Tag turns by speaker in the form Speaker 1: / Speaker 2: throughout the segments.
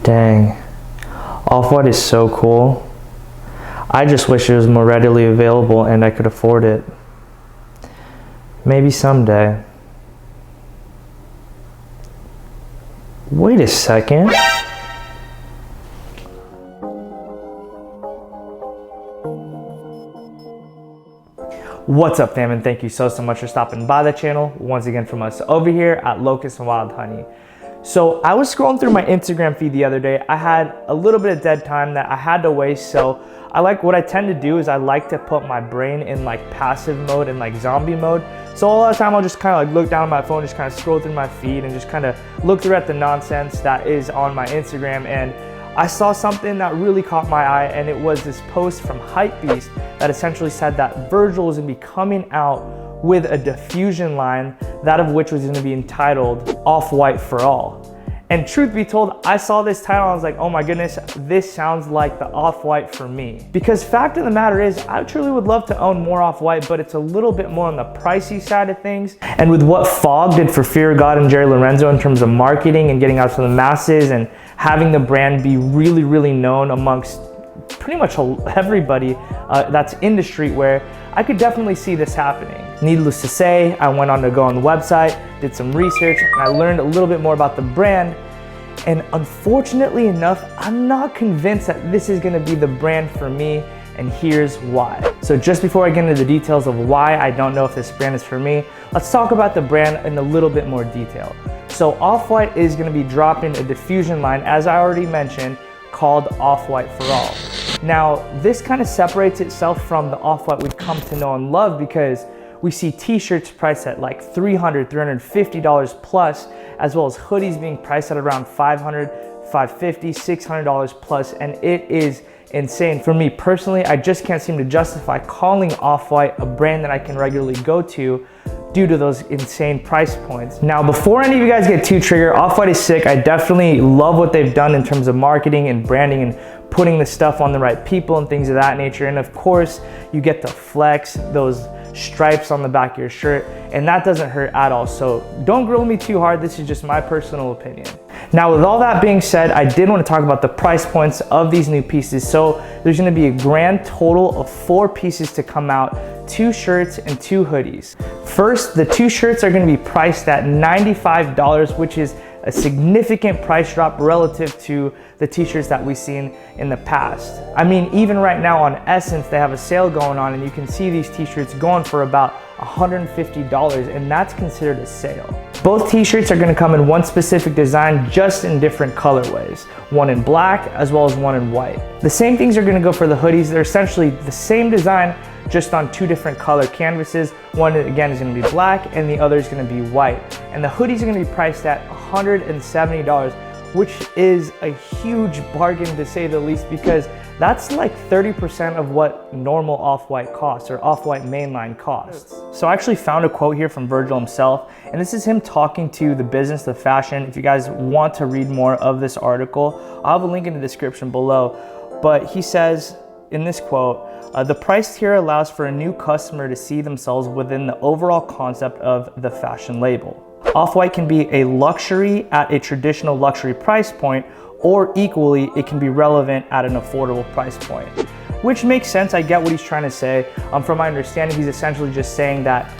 Speaker 1: Dang, Off-White is so cool. I just wish it was more readily available and I could afford it. Maybe someday. Wait a second. What's up, fam, and thank you so much for stopping by the channel once again from us over here at Locust&WildHoney. So I was scrolling through my Instagram feed the other day. I had a little bit of dead time that I had to waste, so what I tend to do is I like to put my brain in like passive mode and like zombie mode. So a lot of the time I'll just kind of like look down at my phone, just kind of scroll through my feed and just kind of look through at the nonsense that is on my Instagram, and I saw something that really caught my eye, and it was this post from HYPEBEAST that essentially said that Virgil is going to be coming out with a diffusion line, that of which was going to be entitled Off-White for All. And truth be told, I saw this title and I was like, oh my goodness, this sounds like the Off-White for me. Because fact of the matter is, I truly would love to own more Off-White, but it's a little bit more on the pricey side of things. And with what Fog did for Fear of God and Jerry Lorenzo in terms of marketing and getting out to the masses and having the brand be really, really known amongst pretty much everybody that's into streetwear, I could definitely see this happening. Needless to say, I went on to go on the website, did some research, and I learned a little bit more about the brand. And unfortunately enough, I'm not convinced that this is gonna be the brand for me, and here's why. So just before I get into the details of why I don't know if this brand is for me, let's talk about the brand in a little bit more detail. So Off-White is gonna be dropping a diffusion line, as I already mentioned, called Off-White for All. Now, this kind of separates itself from the Off-White we've come to know and love, because we see t-shirts priced at like $300, $350 plus, as well as hoodies being priced at around $500, $550, $600 plus, and it is insane. For me personally, I just can't seem to justify calling Off-White a brand that I can regularly go to due to those insane price points. Now, before any of you guys get too triggered, Off-White is sick. I definitely love what they've done in terms of marketing and branding and putting the stuff on the right people and things of that nature. And of course, you get to flex those stripes on the back of your shirt, and that doesn't hurt at all. So don't grill me too hard. This is just my personal opinion. Now, with all that being said, I did want to talk about the price points of these new pieces. So there's going to be a grand total of 4 pieces to come out, 2 shirts and 2 hoodies. First, the 2 shirts are going to be priced at $95, which is a significant price drop relative to the t-shirts that we've seen in the past. I mean, even right now on isnt, they have a sale going on, and you can see these t-shirts going for about $150, and that's considered a sale. Both t-shirts are going to come in one specific design, just in different colorways, one in black as well as one in white. The same things are going to go for the hoodies. They're essentially the same design, just on 2 different color canvases. One again is going to be black and the other is going to be white. And the hoodies are going to be priced at $170, which is a huge bargain to say the least, because that's like 30% of what normal Off-White costs, or Off-White mainline costs. So I actually found a quote here from Virgil himself, and this is him talking to the Business of Fashion. If you guys want to read more of this article, I'll have a link in the description below. But he says in this quote, the price tier allows for a new customer to see themselves within the overall concept of the fashion label. Off-White can be a luxury at a traditional luxury price point, or equally, it can be relevant at an affordable price point. Which makes sense. I get what he's trying to say. From my understanding, he's essentially just saying that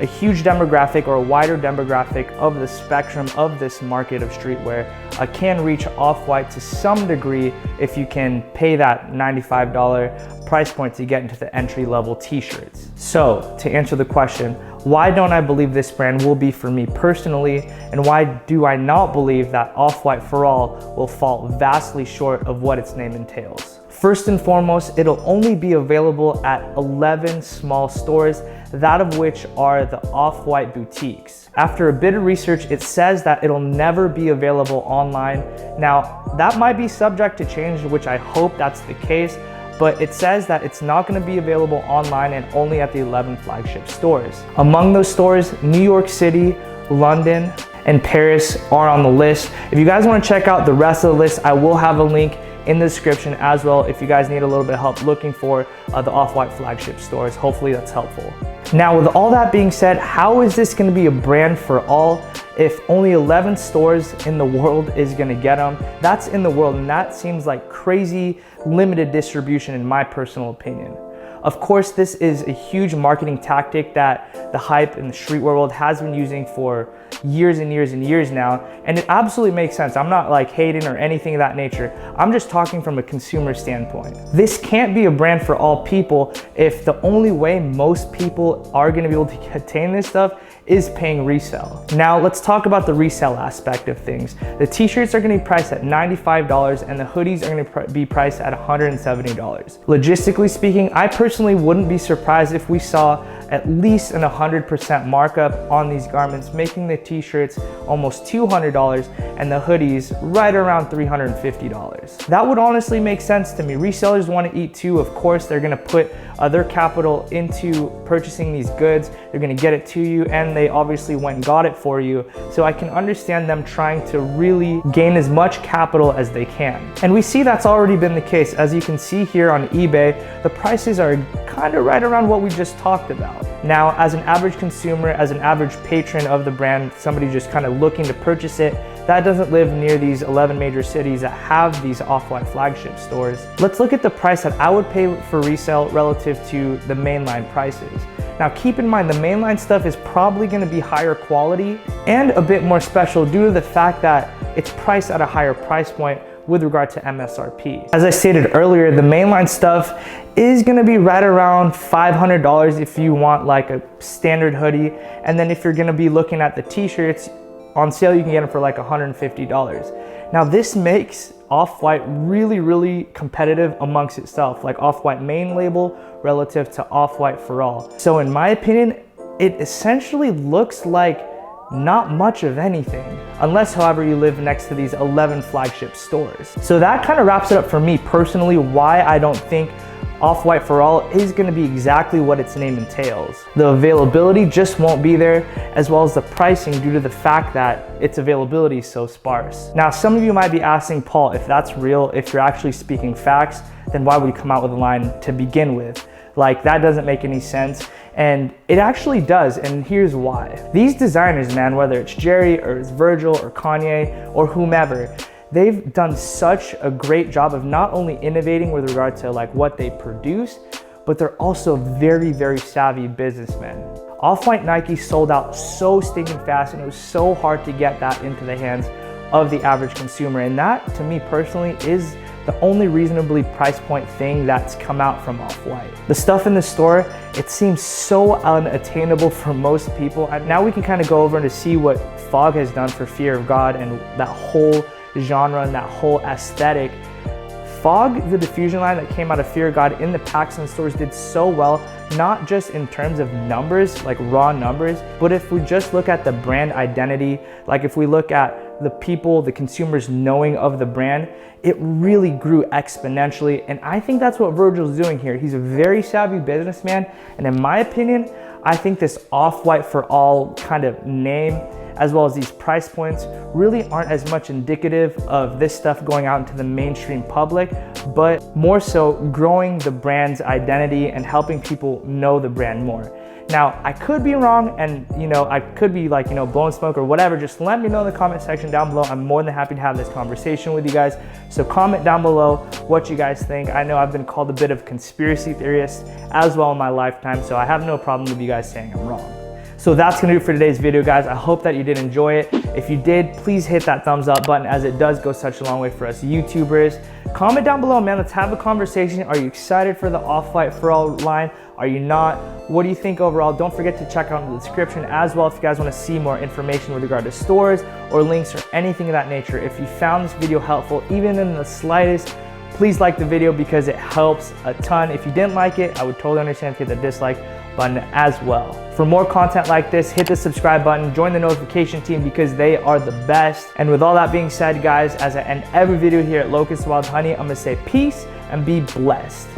Speaker 1: a huge demographic, or a wider demographic of the spectrum of this market of streetwear can reach Off-White to some degree if you can pay that $95 price point to get into the entry-level t-shirts. So to answer the question, why don't I believe this brand will be for me personally, and why do I not believe that Off-White for All will fall vastly short of what its name entails? First and foremost, it'll only be available at 11 small stores, that of which are the Off-White boutiques. After a bit of research, it says that it'll never be available online. Now, that might be subject to change, which I hope that's the case, but it says that it's not going to be available online and only at the 11 flagship stores. Among those stores, New York City, London, and Paris are on the list. If you guys want to check out the rest of the list, I will have a link in the description as well if you guys need a little bit of help looking for the Off-White flagship stores. Hopefully that's helpful. Now, with all that being said, how is this going to be a brand for all? if only 11 stores in the world is gonna get them, that's in the world, and that seems like crazy limited distribution in my personal opinion. Of course, this is a huge marketing tactic that the hype and the streetwear world has been using for years and years and years now, and it absolutely makes sense. I'm not like hating or anything of that nature. I'm just talking from a consumer standpoint. This can't be a brand for all people if the only way most people are gonna be able to attain this stuff is paying resale. Now let's talk about the resale aspect of things. The t-shirts are gonna be priced at $95 and the hoodies are gonna be priced at $170. Logistically speaking, I personally wouldn't be surprised if we saw at least an 100% markup on these garments, making the t-shirts almost $200 and the hoodies right around $350. That would honestly make sense to me. Resellers want to eat too. Of course, they're gonna put their capital into purchasing these goods. They're gonna get it to you, and they obviously went and got it for you. So I can understand them trying to really gain as much capital as they can. And we see that's already been the case. As you can see here on eBay, the prices are kind of right around what we just talked about. Now, as an average consumer, as an average patron of the brand, somebody just kind of looking to purchase it, that doesn't live near these 11 major cities that have these Off-White flagship stores. Let's look at the price that I would pay for resale relative to the mainline prices. Now keep in mind, the mainline stuff is probably gonna be higher quality and a bit more special due to the fact that it's priced at a higher price point with regard to MSRP. As I stated earlier, the mainline stuff is gonna be right around $500 if you want like a standard hoodie. And then if you're gonna be looking at the t-shirts, on sale you can get them for like $150. Now this makes Off-White really, really competitive amongst itself, like Off-White main label relative to Off-White for all. So in my opinion, it essentially looks like not much of anything, unless however you live next to these 11 flagship stores. So that kind of wraps it up for me personally, why I don't think Off-White for all is gonna be exactly what its name entails. The availability just won't be there, as well as the pricing due to the fact that its availability is so sparse. Now, some of you might be asking, Paul, if that's real, if you're actually speaking facts, then why would you come out with a line to begin with? Like, that doesn't make any sense. And it actually does, and here's why. These designers, man, whether it's Jerry or it's Virgil or Kanye or whomever, they've done such a great job of not only innovating with regard to like what they produce, but they're also very, very savvy businessmen. Off-White Nike sold out so stinking fast, and it was so hard to get that into the hands of the average consumer. And that, to me personally, is the only reasonably price point thing that's come out from Off-White. The stuff in the store, it seems so unattainable for most people. And now we can kind of go over and to see what Fog has done for Fear of God and that whole genre and that whole aesthetic. Fog, the diffusion line that came out of Fear of God in the Paxson stores, did so well, not just in terms of numbers, like raw numbers, but if we just look at the brand identity, like if we look at the people, the consumers knowing of the brand, it really grew exponentially. And I think that's what Virgil's doing here. He's a very savvy businessman. And in my opinion, I think this Off-White for all kind of name, as well as these price points, really aren't as much indicative of this stuff going out into the mainstream public, but more so growing the brand's identity and helping people know the brand more. Now, I could be wrong, and I could be like, blowing smoke or whatever. Just let me know in the comment section down below. I'm more than happy to have this conversation with you guys. So comment down below what you guys think. I know I've been called a bit of a conspiracy theorist as well in my lifetime, so I have no problem with you guys saying I'm wrong. So that's gonna do it for today's video, guys. I hope that you did enjoy it. If you did, please hit that thumbs up button, as it does go such a long way for us YouTubers. Comment down below, man. Let's have a conversation. Are you excited for the Off-White for all line? Are you not? What do you think overall? Don't forget to check out in the description as well if you guys want to see more information with regard to stores or links or anything of that nature. If you found this video helpful, even in the slightest, please like the video because it helps a ton. If you didn't like it, I would totally understand if you hit the dislike button as well. For more content like this, hit the subscribe button, join the notification team because they are the best. And with all that being said, guys, as I end every video here at Locust&WildHoney, I'm gonna say peace and be blessed.